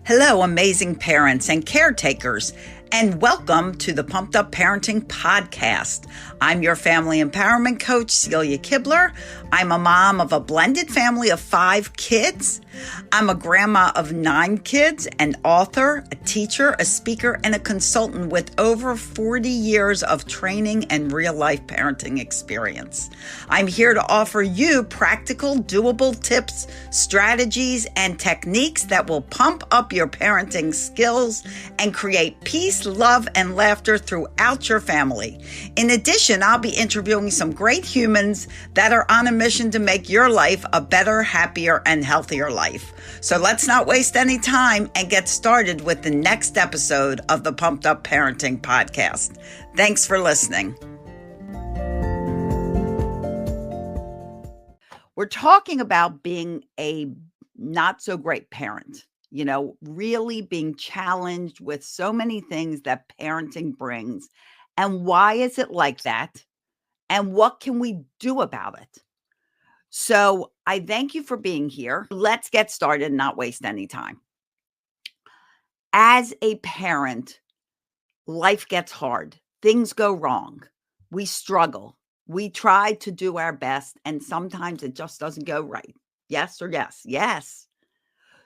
Hello, amazing parents and caretakers, and welcome to the Pumped Up Parenting Podcast. I'm your family empowerment coach, Celia Kibler. I'm a mom of a blended family of 5 kids. I'm a grandma of 9 kids, an author, a teacher, a speaker, and a consultant with over 40 years of training and real-life parenting experience. I'm here to offer you practical, doable tips, strategies, and techniques that will pump up your parenting skills and create peace, love, and laughter throughout your family. In addition, I'll be interviewing some great humans that are on a mission to make your life a better, happier, and healthier life. So let's not waste any time and get started with the next episode of the Pumped Up Parenting Podcast. Thanks for listening. We're talking about being a not so great parent, really being challenged with so many things that parenting brings. And why is it like that? And what can we do about it? So I thank you for being here. Let's get started and not waste any time. As a parent, life gets hard. Things go wrong. We struggle. We try to do our best, and sometimes it just doesn't go right. Yes or yes? Yes.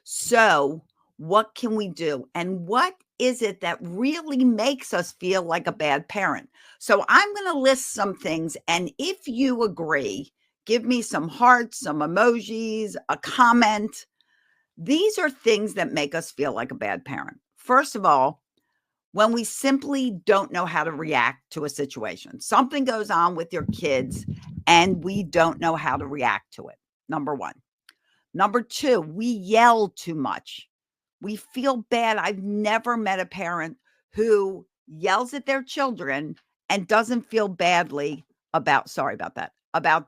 So what can we do? And what is it that really makes us feel like a bad parent? So I'm going to list some things, and if you agree, give me some hearts, some emojis, a comment. These are things that make us feel like a bad parent. First of all, when we simply don't know how to react to a situation. Something goes on with your kids and we don't know how to react to it. Number 1. Number 2, we yell too much. We feel bad. I've never met a parent who yells at their children and doesn't feel badly about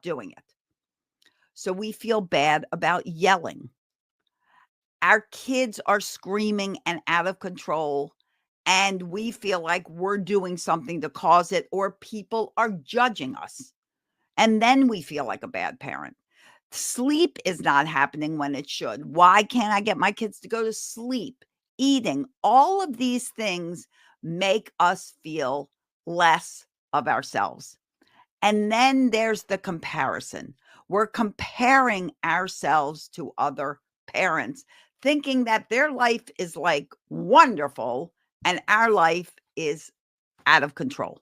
doing it. So we feel bad about yelling. Our kids are screaming and out of control, and we feel like we're doing something to cause it, or people are judging us. And then we feel like a bad parent. Sleep is not happening when it should. Why can't I get my kids to go to sleep? Eating, all of these things make us feel less of ourselves. And then there's the comparison. We're comparing ourselves to other parents, thinking that their life is like wonderful and our life is out of control.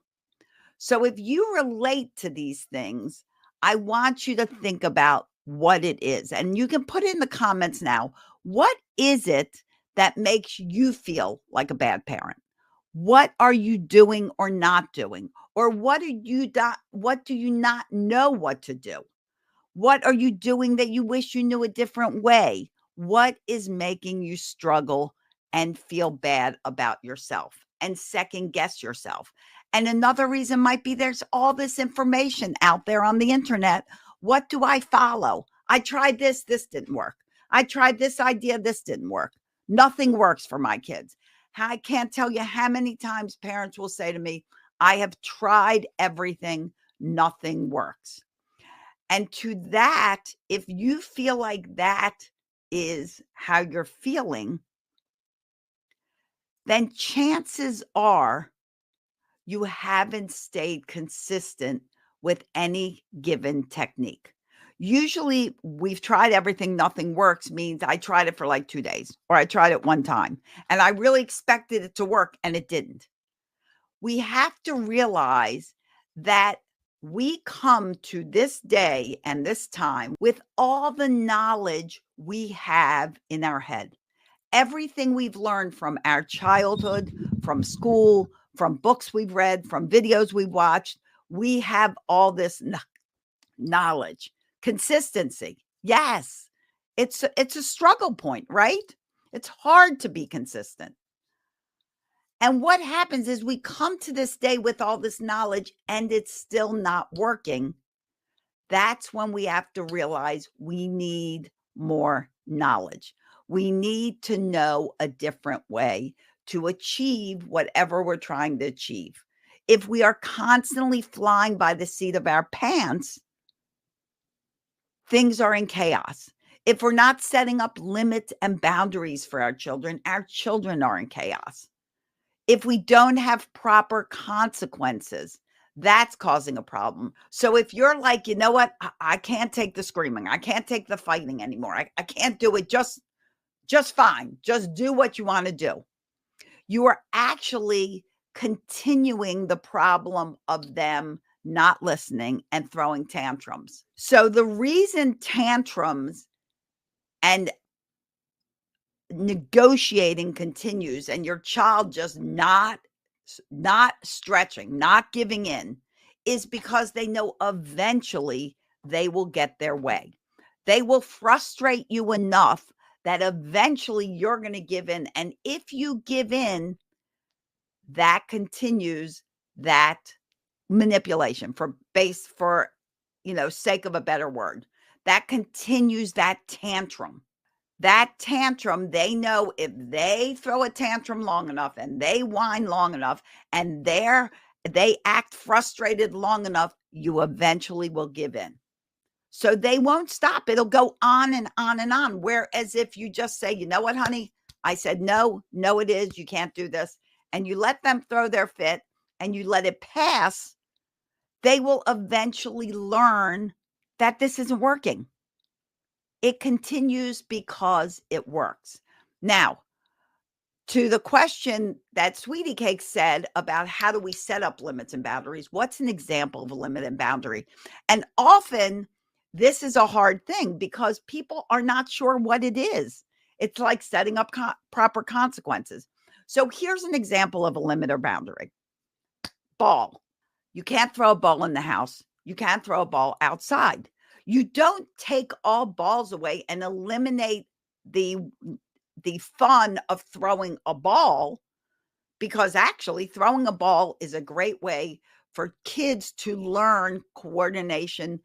So if you relate to these things, I want you to think about what it is. And you can put in the comments now, what is it that makes you feel like a bad parent? What are you doing or not doing? Or what do you not know what to do? What are you doing that you wish you knew a different way? What is making you struggle and feel bad about yourself and second guess yourself? And another reason might be there's all this information out there on the internet. What do I follow? I tried this didn't work. I tried this idea, this didn't work. Nothing works for my kids. I can't tell you how many times parents will say to me, I have tried everything, nothing works. And to that, if you feel like that is how you're feeling, then chances are you haven't stayed consistent with any given technique. Usually we've tried everything, nothing works means I tried it for like 2 days, or I tried it one time and I really expected it to work and it didn't. We have to realize that we come to this day and this time with all the knowledge we have in our head. Everything we've learned from our childhood, from school, from books we've read, from videos we've watched, we have all this knowledge. Consistency. Yes, it's a struggle point, right? It's hard to be consistent. And what happens is we come to this day with all this knowledge and it's still not working. That's when we have to realize we need more knowledge. We need to know a different way to achieve whatever we're trying to achieve. If we are constantly flying by the seat of our pants, things are in chaos. If we're not setting up limits and boundaries for our children are in chaos. If we don't have proper consequences, that's causing a problem. So if you're like, you know what, I can't take the screaming, I can't take the fighting anymore, I can't do it, just fine, just do what you want to do, you are actually continuing the problem of them not listening and throwing tantrums. So the reason tantrums and negotiating continues and your child just not stretching, not giving in, is because they know eventually they will get their way. They will frustrate you enough that eventually you're going to give in. And if you give in, that continues that manipulation, for sake of a better word, that continues that tantrum. That tantrum, they know if they throw a tantrum long enough and they whine long enough and they act frustrated long enough, you eventually will give in. So they won't stop. It'll go on and on and on. Whereas if you just say, you know what, honey, I said, no, it is, you can't do this. And you let them throw their fit and you let it pass, they will eventually learn that this isn't working. It continues because it works. Now, to the question that Sweetie Cake said about how do we set up limits and boundaries, what's an example of a limit and boundary? And often this is a hard thing because people are not sure what it is. It's like setting up proper consequences. So here's an example of a limit or boundary. Ball. You can't throw a ball in the house. You can't throw a ball outside. You don't take all balls away and eliminate the fun of throwing a ball, because actually throwing a ball is a great way for kids to learn coordination,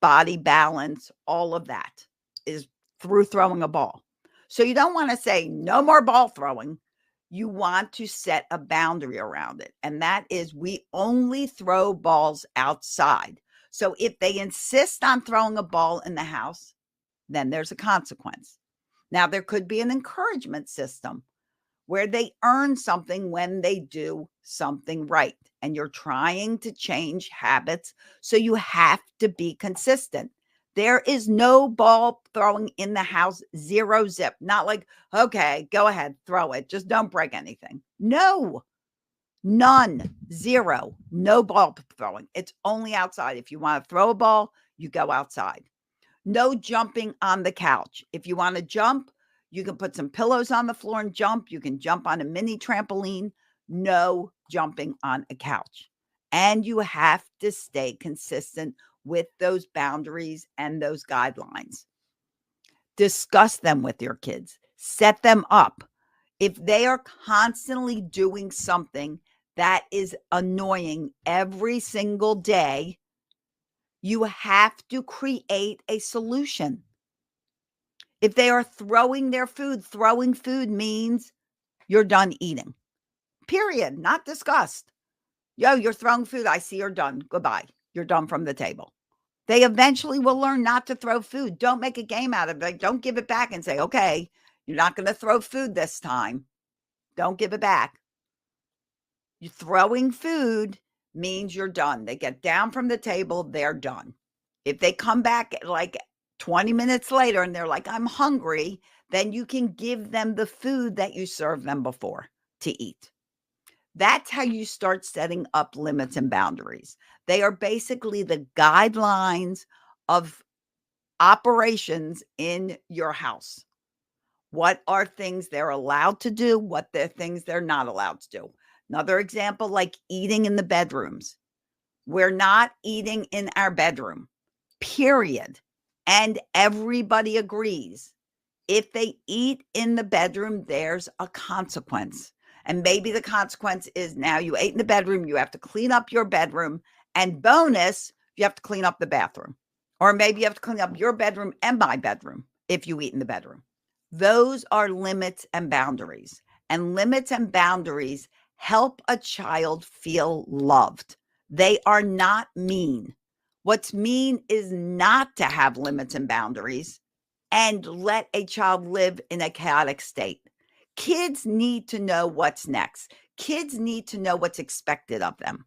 body balance, all of that is through throwing a ball. So you don't want to say no more ball throwing. You want to set a boundary around it. And that is, we only throw balls outside. So if they insist on throwing a ball in the house, then there's a consequence. Now, there could be an encouragement system where they earn something when they do something right. And you're trying to change habits, so you have to be consistent. There is no ball throwing in the house, zero zip. Not like, okay, go ahead, throw it. Just don't break anything. No, none, zero, no ball throwing. It's only outside. If you want to throw a ball, you go outside. No jumping on the couch. If you want to jump, you can put some pillows on the floor and jump. You can jump on a mini trampoline. No jumping on a couch. And you have to stay consistent with those boundaries and those guidelines. Discuss them with your kids. Set them up. If they are constantly doing something that is annoying every single day, you have to create a solution. If they are throwing their food, throwing food means you're done eating. Period. Not discussed. Yo, you're throwing food. I see you're done. Goodbye. You're done from the table. They eventually will learn not to throw food. Don't make a game out of it. Don't give it back and say, okay, you're not going to throw food this time. Don't give it back. You're throwing food means you're done. They get down from the table, they're done. If they come back like 20 minutes later and they're like, I'm hungry, then you can give them the food that you served them before to eat. That's how you start setting up limits and boundaries. They are basically the guidelines of operations in your house. What are things they're allowed to do? What are things they're not allowed to do? Another example, like eating in the bedrooms. We're not eating in our bedroom, period. And everybody agrees. If they eat in the bedroom, there's a consequence. And maybe the consequence is now you ate in the bedroom, you have to clean up your bedroom, and bonus, you have to clean up the bathroom. Or maybe you have to clean up your bedroom and my bedroom if you eat in the bedroom. Those are limits and boundaries. And limits and boundaries help a child feel loved. They are not mean. What's mean is not to have limits and boundaries. and let a child live in a chaotic state. Kids need to know what's next. Kids need to know what's expected of them.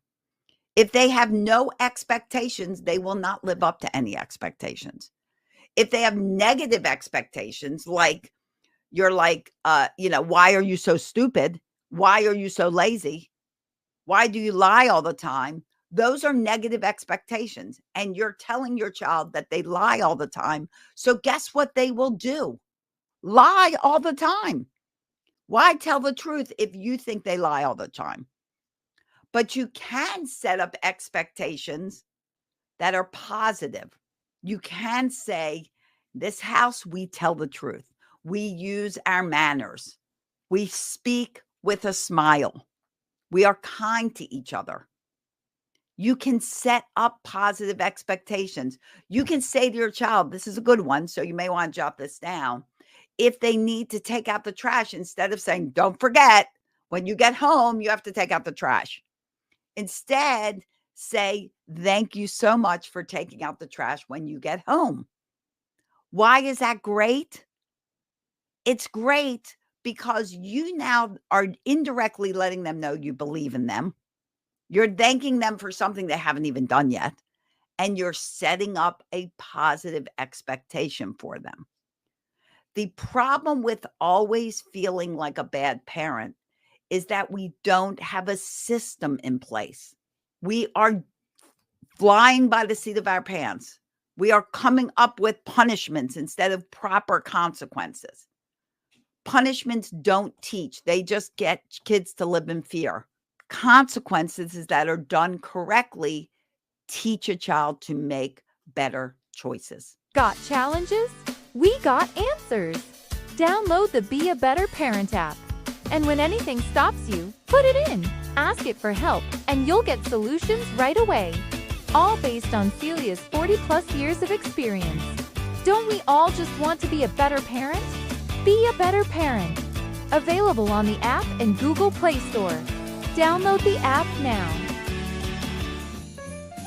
If they have no expectations, they will not live up to any expectations. If they have negative expectations, like you're like, why are you so stupid? Why are you so lazy? Why do you lie all the time? Those are negative expectations. And you're telling your child that they lie all the time. So guess what they will do? Lie all the time. Why tell the truth if you think they lie all the time? But you can set up expectations that are positive. You can say, this house, we tell the truth. We use our manners. We speak with a smile. We are kind to each other. You can set up positive expectations. You can say to your child, this is a good one, so you may want to jot this down. If they need to take out the trash, instead of saying, don't forget, when you get home, you have to take out the trash. Instead, say, thank you so much for taking out the trash when you get home. Why is that great? It's great because you now are indirectly letting them know you believe in them. You're thanking them for something they haven't even done yet. And you're setting up a positive expectation for them. The problem with always feeling like a bad parent is that we don't have a system in place. We are flying by the seat of our pants. We are coming up with punishments instead of proper consequences. Punishments don't teach. They just get kids to live in fear. Consequences that are done correctly teach a child to make better choices. Got challenges? We got answers. Download the Be a Better Parent app. And when anything stops you, put it in. Ask it for help, and you'll get solutions right away. All based on Celia's 40+ years of experience. Don't we all just want to be a better parent? Be a Better Parent. Available on the app and Google Play Store. Download the app now.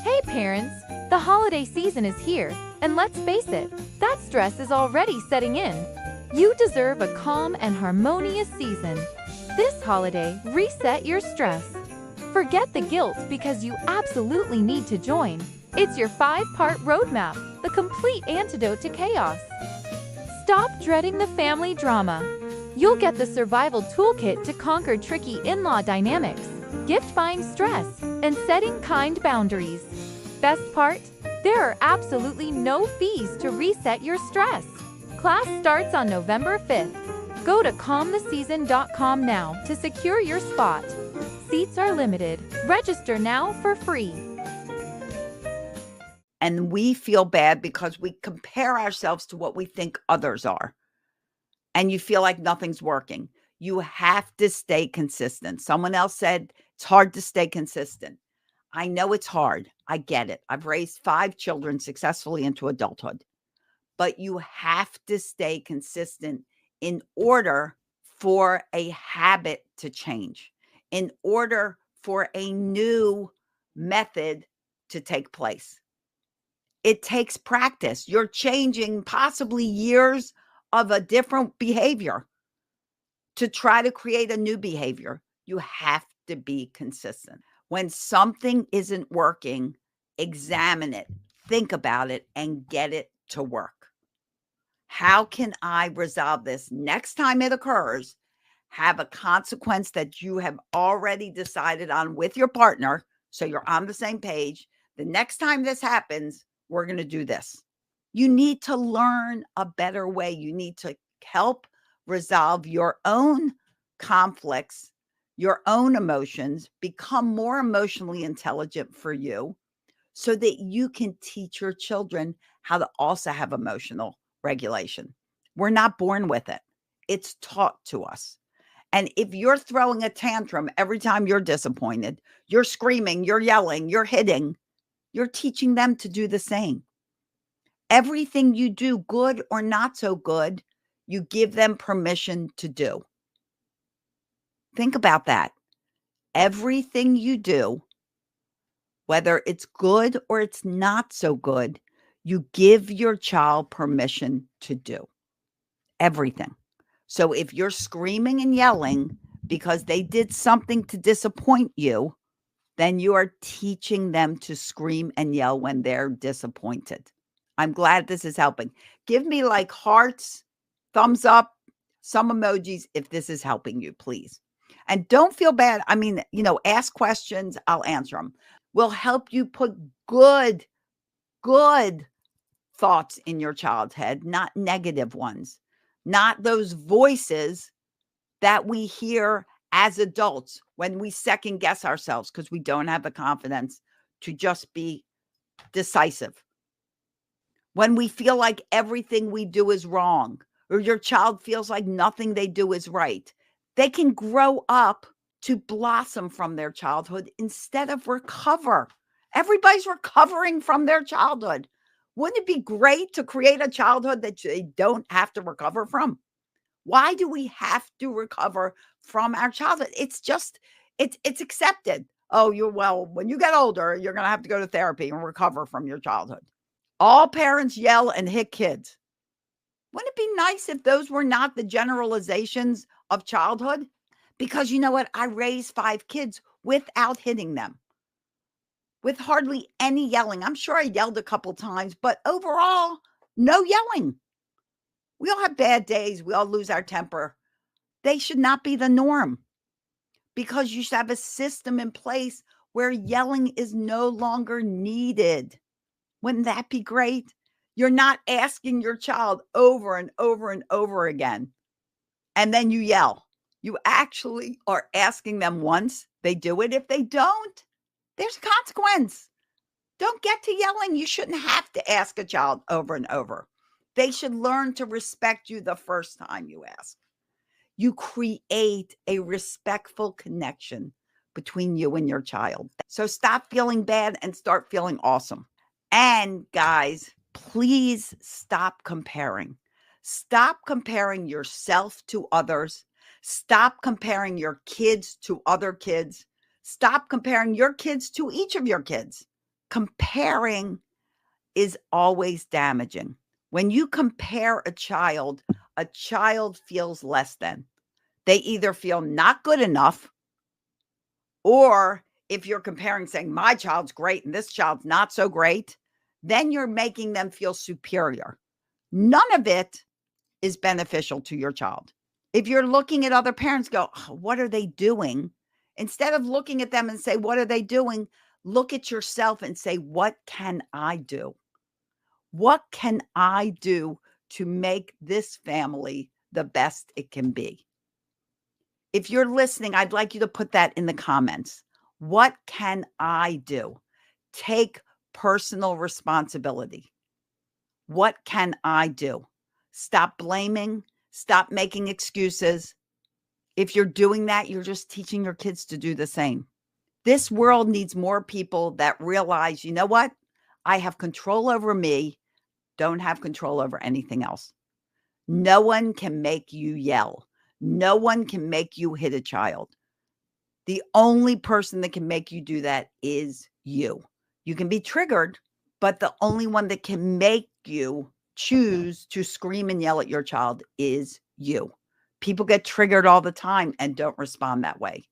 Hey parents, the holiday season is here, and let's face it, that stress is already setting in. You deserve a calm and harmonious season. This holiday, reset your stress. Forget the guilt because you absolutely need to join. It's your 5-part roadmap, the complete antidote to chaos. Stop dreading the family drama. You'll get the survival toolkit to conquer tricky in-law dynamics, gift-buying stress, and setting kind boundaries. Best part? There are absolutely no fees to reset your stress. Class starts on November 5th. Go to calmtheseason.com now to secure your spot. Seats are limited. Register now for free. And we feel bad because we compare ourselves to what we think others are. And you feel like nothing's working. You have to stay consistent. Someone else said it's hard to stay consistent. I know it's hard. I get it. I've raised 5 children successfully into adulthood. But you have to stay consistent in order for a habit to change, in order for a new method to take place. It takes practice. You're changing possibly years of a different behavior to try to create a new behavior. You have to be consistent. When something isn't working, examine it, think about it, and get it to work. How can I resolve this? Next time it occurs, have a consequence that you have already decided on with your partner, so you're on the same page. The next time this happens, we're going to do this. You need to learn a better way. You need to help resolve your own conflicts, your own emotions, become more emotionally intelligent for you so that you can teach your children how to also have emotional regulation. We're not born with it. It's taught to us. And if you're throwing a tantrum every time you're disappointed, you're screaming, you're yelling, you're hitting, you're teaching them to do the same. Everything you do, good or not so good, you give them permission to do. Think about that. Everything you do, whether it's good or it's not so good, you give your child permission to do everything. So if you're screaming and yelling because they did something to disappoint you, then you are teaching them to scream and yell when they're disappointed. I'm glad this is helping. Give me like hearts, thumbs up, some emojis if this is helping you, please. And don't feel bad. I mean, ask questions, I'll answer them. We'll help you put good thoughts in your child's head, not negative ones, not those voices that we hear as adults when we second guess ourselves because we don't have the confidence to just be decisive. When we feel like everything we do is wrong, or your child feels like nothing they do is right, they can grow up to blossom from their childhood instead of recover. Everybody's recovering from their childhood. Wouldn't it be great to create a childhood that they don't have to recover from? Why do we have to recover from our childhood? It's just, it's accepted. Oh, when you get older, you're going to have to go to therapy and recover from your childhood. All parents yell and hit kids. Wouldn't it be nice if those were not the generalizations of childhood? Because you know what? I raised 5 kids without hitting them, with hardly any yelling. I'm sure I yelled a couple times, but overall, no yelling. We all have bad days. We all lose our temper. They should not be the norm, because you should have a system in place where yelling is no longer needed. Wouldn't that be great? You're not asking your child over and over and over again, and then you yell. You actually are asking them once, they do it. If they don't, there's a consequence. Don't get to yelling. You shouldn't have to ask a child over and over. They should learn to respect you the first time you ask. You create a respectful connection between you and your child. So stop feeling bad and start feeling awesome. And guys, please stop comparing. Stop comparing yourself to others. Stop comparing your kids to other kids. Stop comparing your kids to each of your kids. Comparing is always damaging. When you compare a child feels less than. They either feel not good enough, or if you're comparing, saying my child's great and this child's not so great, then you're making them feel superior. None of it is beneficial to your child. If you're looking at other parents, go, oh, what are they doing? Instead of looking at them and say, what are they doing? Look at yourself and say, what can I do? What can I do to make this family the best it can be? If you're listening, I'd like you to put that in the comments. What can I do? Take personal responsibility. What can I do? Stop blaming. Stop making excuses. If you're doing that, you're just teaching your kids to do the same. This world needs more people that realize, you know what? I have control over me, don't have control over anything else. No one can make you yell. No one can make you hit a child. The only person that can make you do that is you. You can be triggered, but the only one that can make you choose to scream and yell at your child is you. People get triggered all the time and don't respond that way.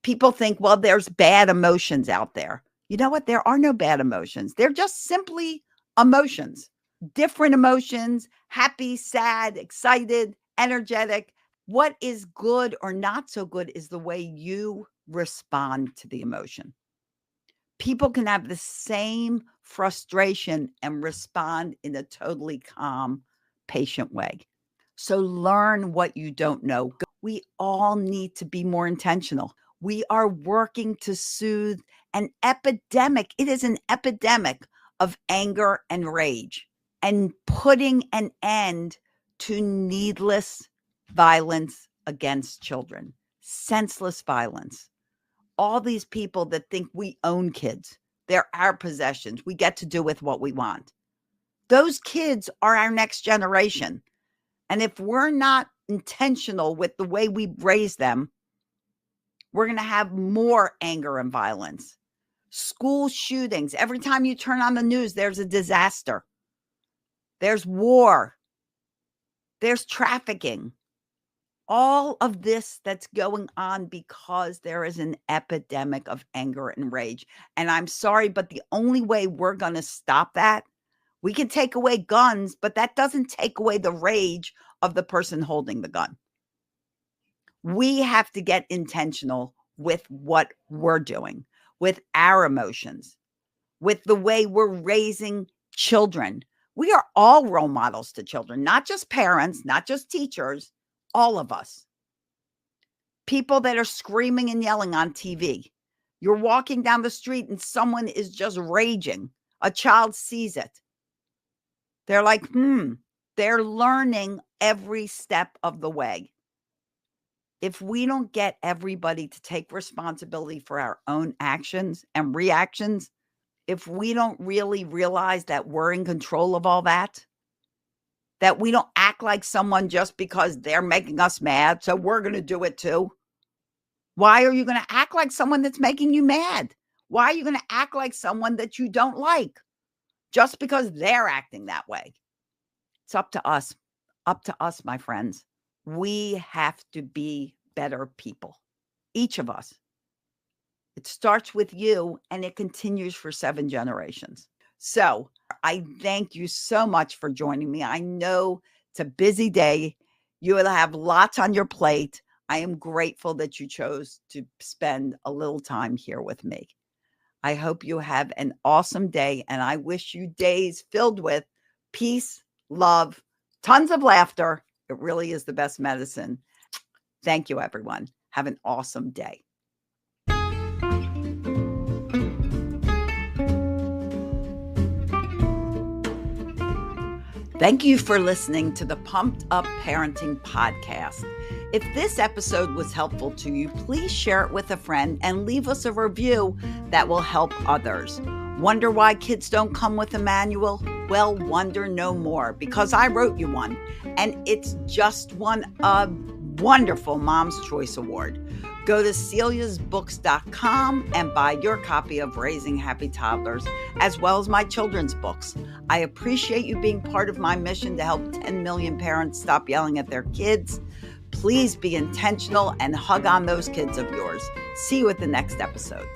People think, well, there's bad emotions out there. You know what? There are no bad emotions. They're just simply emotions. Different emotions, happy, sad, excited, energetic. What is good or not so good is the way you respond to the emotion. People can have the same frustration and respond in a totally calm, patient way. So learn what you don't know. We all need to be more intentional. We are working to soothe an epidemic. It is an epidemic of anger and rage, and putting an end to needless violence against children, senseless violence. All these people that think we own kids, they're our possessions, we get to do with what we want. Those kids are our next generation. And if we're not intentional with the way we raise them, we're going to have more anger and violence. School shootings. Every time you turn on the news, there's a disaster. There's war. There's trafficking. All of this that's going on because there is an epidemic of anger and rage. And I'm sorry, but the only way we're going to stop that, we can take away guns, but that doesn't take away the rage of the person holding the gun. We have to get intentional with what we're doing, with our emotions, with the way we're raising children. We are all role models to children, not just parents, not just teachers, all of us. People that are screaming and yelling on TV. You're walking down the street and someone is just raging. A child sees it. They're like, they're learning every step of the way. If we don't get everybody to take responsibility for our own actions and reactions, if we don't really realize that we're in control of all that we don't act like someone just because they're making us mad, so we're going to do it too. Why are you going to act like someone that's making you mad? Why are you going to act like someone that you don't like just because they're acting that way? It's up to us, my friends. We have to be better people, each of us. It starts with you and it continues for 7 generations. So I thank you so much for joining me. I know it's a busy day. You will have lots on your plate. I am grateful that you chose to spend a little time here with me. I hope you have an awesome day, and I wish you days filled with peace, love, tons of laughter. It really is the best medicine. Thank you, everyone. Have an awesome day. Thank you for listening to the Pumped Up Parenting Podcast. If this episode was helpful to you, please share it with a friend and leave us a review that will help others. Wonder why kids don't come with a manual? Well, wonder no more, because I wrote you one, and it's just won a wonderful Mom's Choice Award. Go to celiasbooks.com and buy your copy of Raising Happy Toddlers, as well as my children's books. I appreciate you being part of my mission to help 10 million parents stop yelling at their kids. Please be intentional and hug on those kids of yours. See you at the next episode.